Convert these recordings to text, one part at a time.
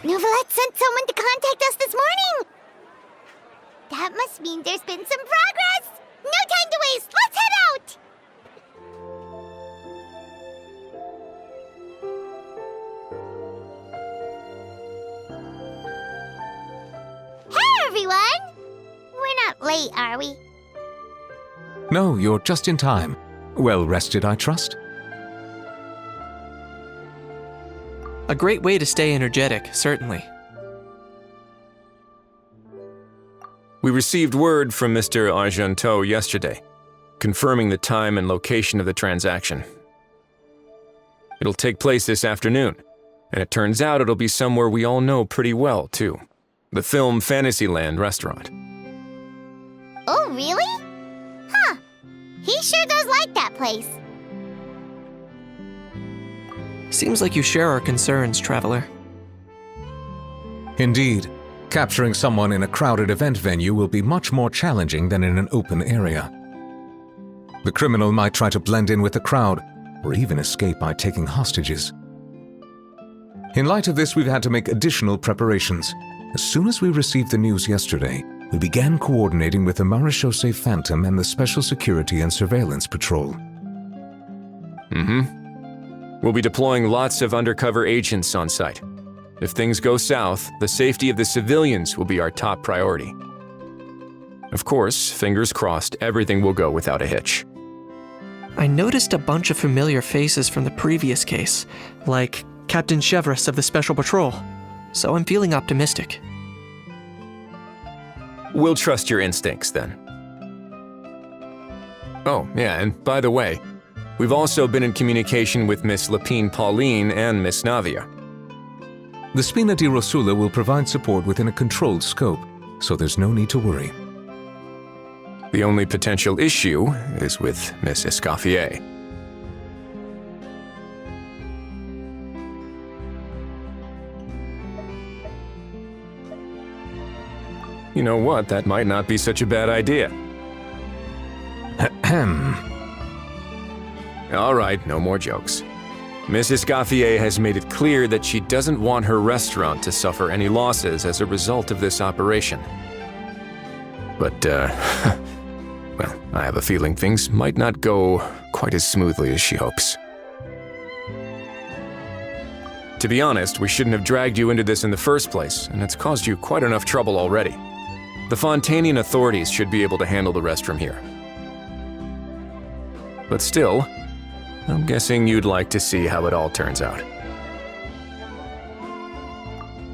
Novelette sent someone to contact us this morning! That must mean there's been some progress! No time to waste! Let's head out! Hey, everyone! We're not late, are we? No, you're just in time. Well rested, I trust? A great way to stay energetic, certainly. We received word from Mr. Argenteau yesterday, confirming the time and location of the transaction. It'll take place this afternoon, and it turns out it'll be somewhere we all know pretty well, too. The Film Fantasyland restaurant. Oh, really? Huh. He sure does like that place. Seems like you share our concerns, Traveler. Indeed. Capturing someone in a crowded event venue will be much more challenging than in an open area. The criminal might try to blend in with the crowd, or even escape by taking hostages. In light of this, we've had to make additional preparations. As soon as we received the news yesterday, we began coordinating with the Marechaussee Phantom and the Special Security and Surveillance Patrol. We'll be deploying lots of undercover agents on site. If things go south, the safety of the civilians will be our top priority. Of course, fingers crossed, everything will go without a hitch. I noticed a bunch of familiar faces from the previous case, like Captain Chevreuse of the Special Patrol, so I'm feeling optimistic. We'll trust your instincts, then. Oh, yeah, and by the way, we've also been in communication with Miss Lapine Pauline and Miss Navia. The Spina di Rosula will provide support within a controlled scope, so there's no need to worry. The only potential issue is with Miss Escoffier. You know what? That might not be such a bad idea. Ahem. All right, no more jokes. Miss Escoffier has made it clear that she doesn't want her restaurant to suffer any losses as a result of this operation. But, well, I have a feeling things might not go quite as smoothly as she hopes. To be honest, we shouldn't have dragged you into this in the first place, and it's caused you quite enough trouble already. The Fontanian authorities should be able to handle the rest from here. But still, I'm guessing you'd like to see how it all turns out.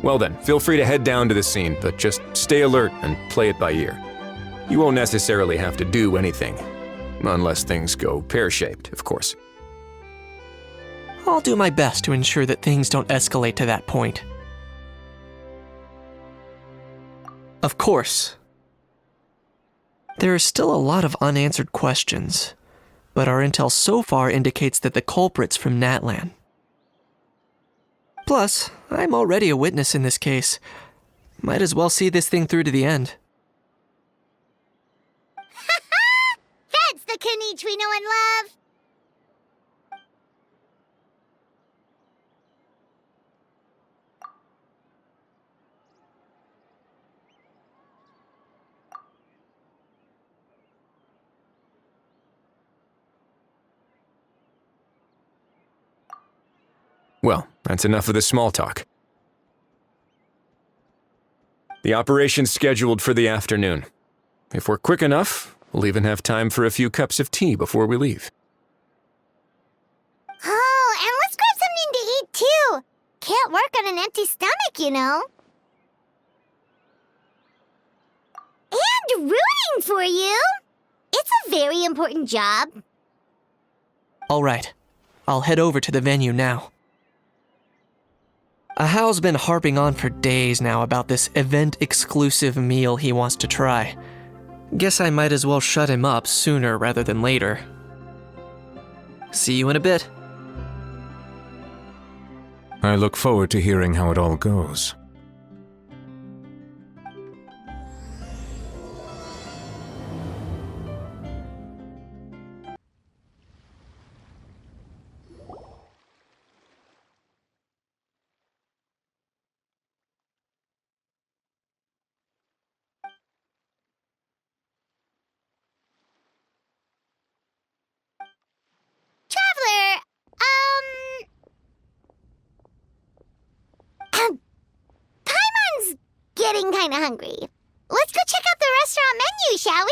Well then, feel free to head down to the scene, but just stay alert and play it by ear. You won't necessarily have to do anything, unless things go pear-shaped, of course. I'll do my best to ensure that things don't escalate to that point. Of course. There are still a lot of unanswered questions, but our intel so far indicates that the culprit's from Natlan. Plus, I'm already a witness in this case. Might as well see this thing through to the end. That's the Kenichi we know and love! Well, that's enough of the small talk. The operation's scheduled for the afternoon. If we're quick enough, we'll even have time for a few cups of tea before we leave. Oh, and let's grab something to eat, too! Can't work on an empty stomach, you know. And rooting for you! It's a very important job. All right, I'll head over to the venue now. Ahao's been harping on for days now about this event-exclusive meal he wants to try. Guess I might as well shut him up sooner rather than later. See you in a bit. I look forward to hearing how it all goes. getting kinda hungry. Let's go check out the restaurant menu, shall we?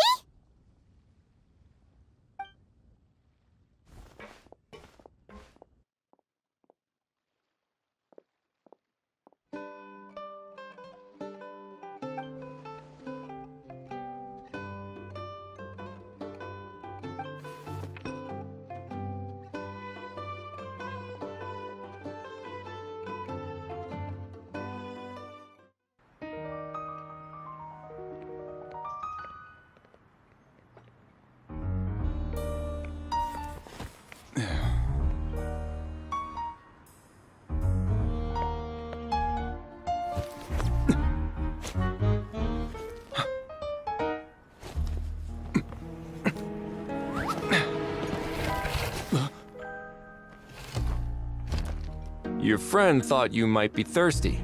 Your friend thought you might be thirsty.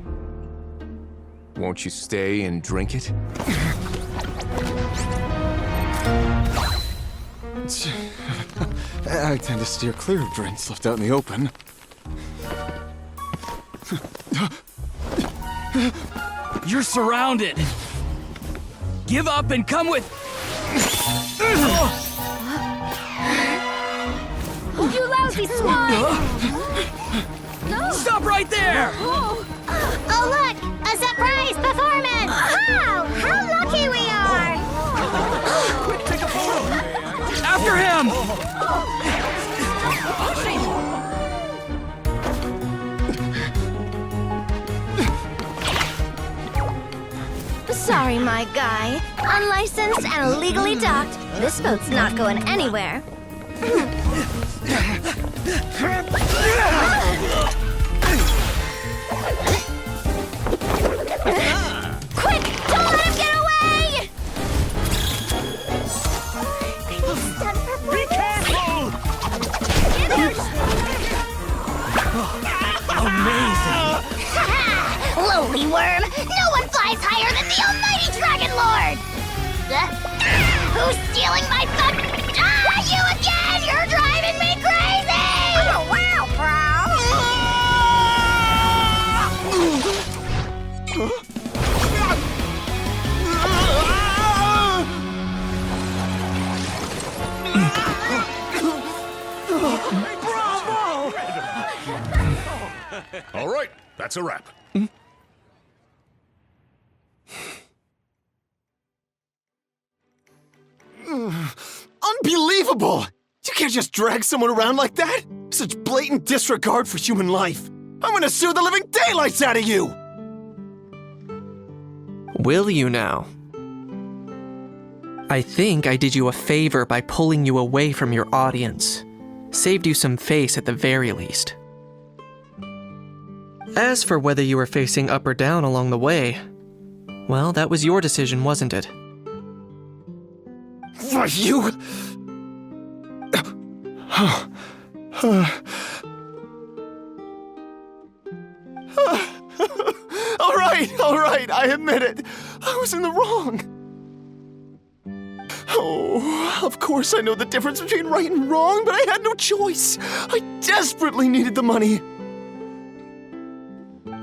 Won't you stay and drink it? I tend to steer clear of drinks left out in the open. You're surrounded. Give up and come with. You lousy swine! Stop right there! Oh, look! A surprise performance! Wow! How lucky we are! After him! Sorry, my guy. Unlicensed and illegally docked. This boat's not going anywhere. Quick! Don't let him get away! Be careful! Amazing! Lowly worm! No one flies higher than the almighty Dragon Lord! Who's stealing my fun? You again! You're driving me crazy! Oh, wow, All right, that's a wrap. Unbelievable! You can't just drag someone around like that! Such blatant disregard for human life! I'm gonna sue the living daylights out of you! Will you now? I think I did you a favor by pulling you away from your audience. Saved you some face at the very least. As for whether you were facing up or down along the way, well, that was your decision, wasn't it? Why, you... All right, I admit it. I was in the wrong. Oh, of course I know the difference between right and wrong, but I had no choice. I desperately needed the money.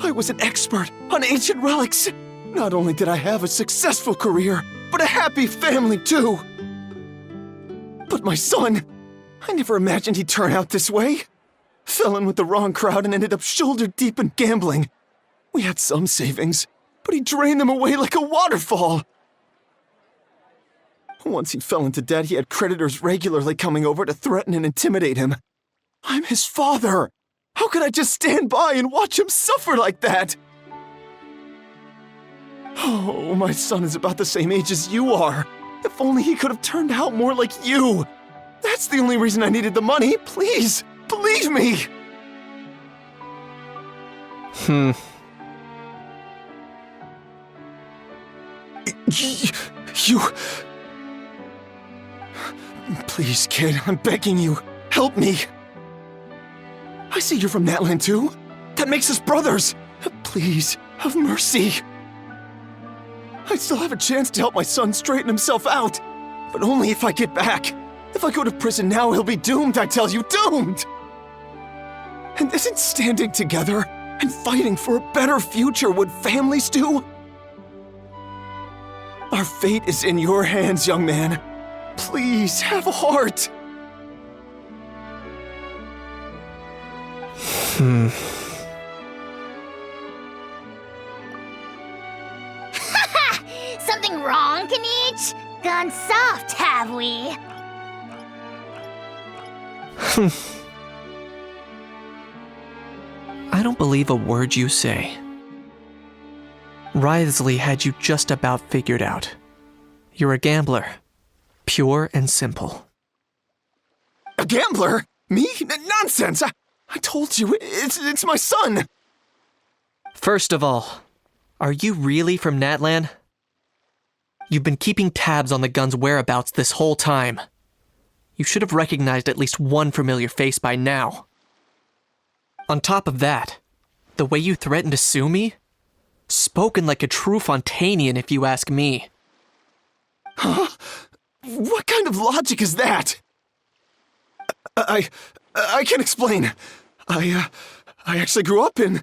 I was an expert on ancient relics. Not only did I have a successful career, but a happy family too. But my son, I never imagined he'd turn out this way. Fell in with the wrong crowd and ended up shoulder deep in gambling. We had some savings, but he drained them away like a waterfall. Once he fell into debt, he had creditors regularly coming over to threaten and intimidate him. I'm his father. How could I just stand by and watch him suffer like that? Oh, my son is about the same age as you are. If only he could have turned out more like you. That's the only reason I needed the money. Please, believe me. You... Please, kid, I'm begging you. Help me. I see you're from Natland too. That makes us brothers. Please, have mercy. I still have a chance to help my son straighten himself out. But only if I get back. If I go to prison now, he'll be doomed, I tell you, doomed! And isn't standing together and fighting for a better future what families do? Our fate is in your hands, young man. Please, have a heart. Something wrong, Kanich? Gone soft, have we? I don't believe a word you say. Wriothesley had you just about figured out. You're a gambler. Pure and simple. A gambler? Me? Nonsense! I told you, it's my son! First of all, are you really from Natlan? You've been keeping tabs on the gun's whereabouts this whole time. You should have recognized at least one familiar face by now. On top of that, the way you threatened to sue me? Spoken like a true Fontanian, if you ask me. Huh? What kind of logic is that? I can explain. I actually grew up in...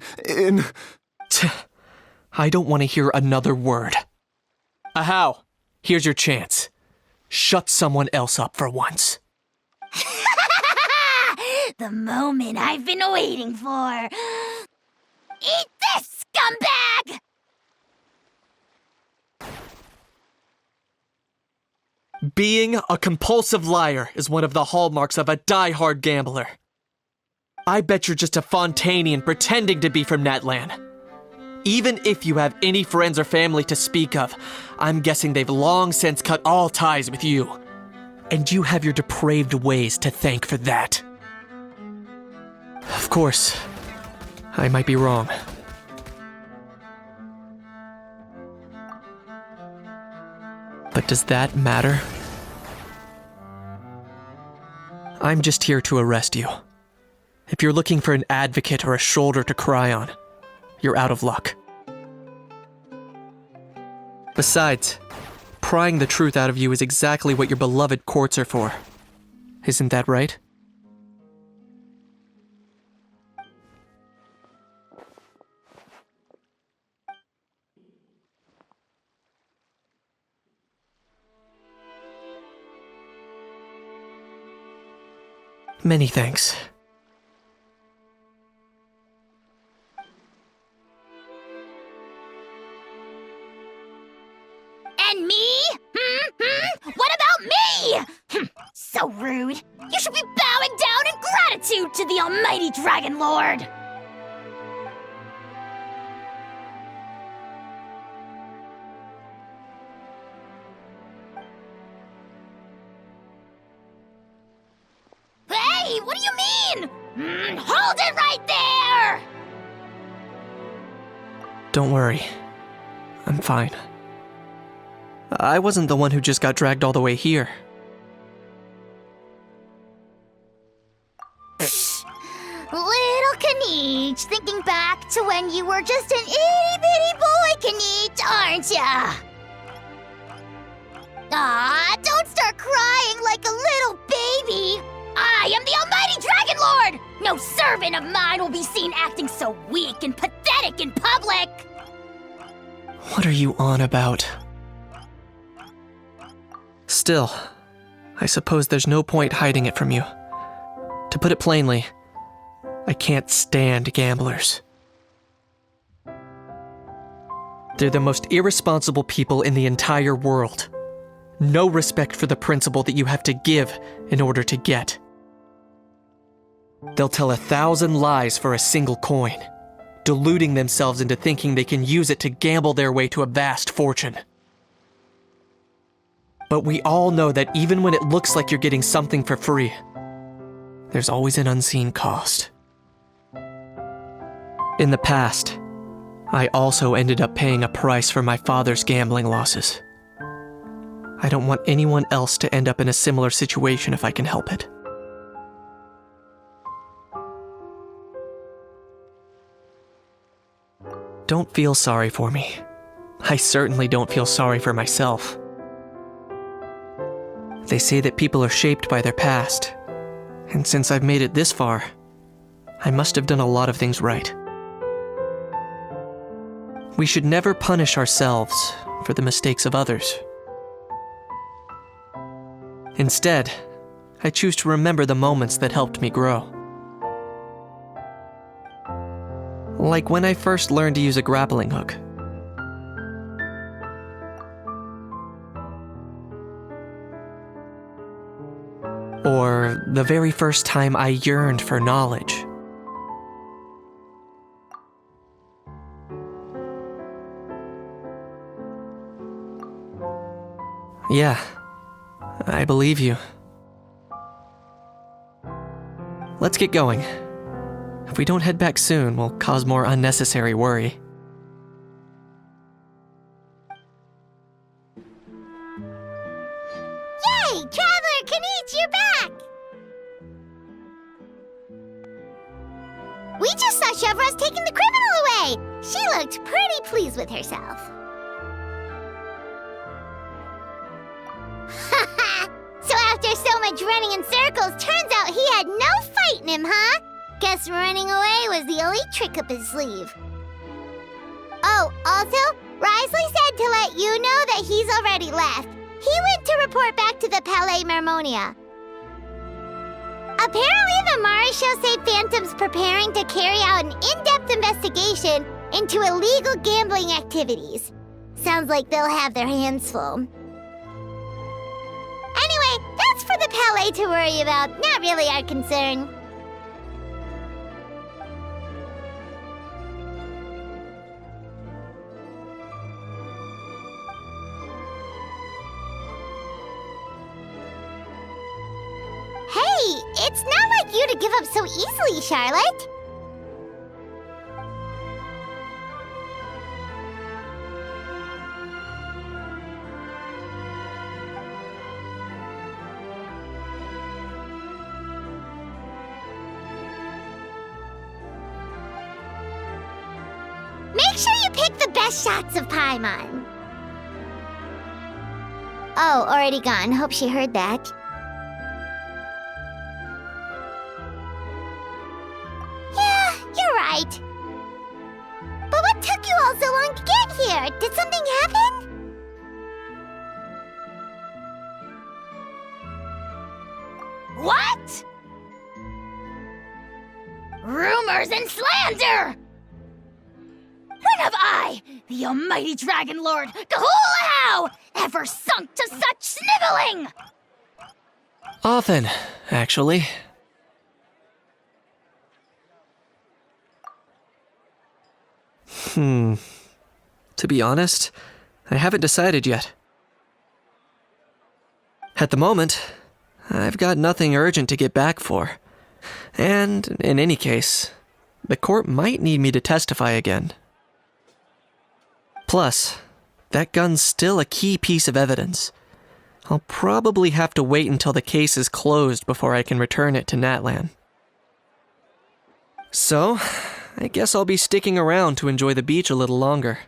I don't want to hear another word. Ahow, here's your chance. Shut someone else up for once. The moment I've been waiting for. Eat this, scumbag! Being a compulsive liar is one of the hallmarks of a die-hard gambler. I bet you're just a Fontanian pretending to be from Natlan. Even if you have any friends or family to speak of, I'm guessing they've long since cut all ties with you. And you have your depraved ways to thank for that. Of course, I might be wrong. But does that matter? I'm just here to arrest you. If you're looking for an advocate or a shoulder to cry on, you're out of luck. Besides, prying the truth out of you is exactly what your beloved courts are for. Isn't that right? Many thanks. And me? What about me? So rude. You should be bowing down in gratitude to the almighty Dragon Lord. Hey, what do you mean? Hold it right there! Don't worry. I'm fine. I wasn't the one who just got dragged all the way here. Little Kanich, thinking back to when you were just an itty-bitty boy, Kanich, aren't ya? Aw, don't start crying like a little baby. I am the almighty Dragon Lord! No servant of mine will be seen acting so weak and pathetic in public! What are you on about? Still, I suppose there's no point hiding it from you. To put it plainly, I can't stand gamblers. They're the most irresponsible people in the entire world. No respect for the principle that you have to give in order to get. They'll tell 1,000 lies for a single coin, deluding themselves into thinking they can use it to gamble their way to a vast fortune. But we all know that even when it looks like you're getting something for free, there's always an unseen cost. In the past, I also ended up paying a price for my father's gambling losses. I don't want anyone else to end up in a similar situation if I can help it. Don't feel sorry for me. I certainly don't feel sorry for myself. They say that people are shaped by their past, and since I've made it this far, I must have done a lot of things right. We should never punish ourselves for the mistakes of others. Instead, I choose to remember the moments that helped me grow. Like when I first learned to use a grappling hook. Or the very first time I yearned for knowledge. Yeah, I believe you. Let's get going. If we don't head back soon, we'll cause more unnecessary worry. Yay! Traveler Kanichi, you're back! We just saw Chevro's taking the criminal away! She looked pretty pleased with herself. So after so much running in circles, turns out he had no fight in him, huh? Guess running away was the only trick up his sleeve. Oh, also, Risley said to let you know that he's already left. He went to report back to the Palais Mermonia. Apparently, the Mari show say Phantom's preparing to carry out an in-depth investigation into illegal gambling activities. Sounds like they'll have their hands full. Anyway, that's for the Palais to worry about, not really our concern. Hey, it's not like you to give up so easily, Charlotte. Make sure you pick the best shots of Paimon. Oh, already gone. Hope she heard that. Yeah, you're right. But what took you all so long to get here? Did something happen? What? Rumors and slander! When have I, the almighty Dragon Lord, Kahulahau, ever sunk to such sniveling? Often, actually. To be honest, I haven't decided yet. At the moment, I've got nothing urgent to get back for. And, in any case, the court might need me to testify again. Plus, that gun's still a key piece of evidence. I'll probably have to wait until the case is closed before I can return it to Natlan. So, I guess I'll be sticking around to enjoy the beach a little longer.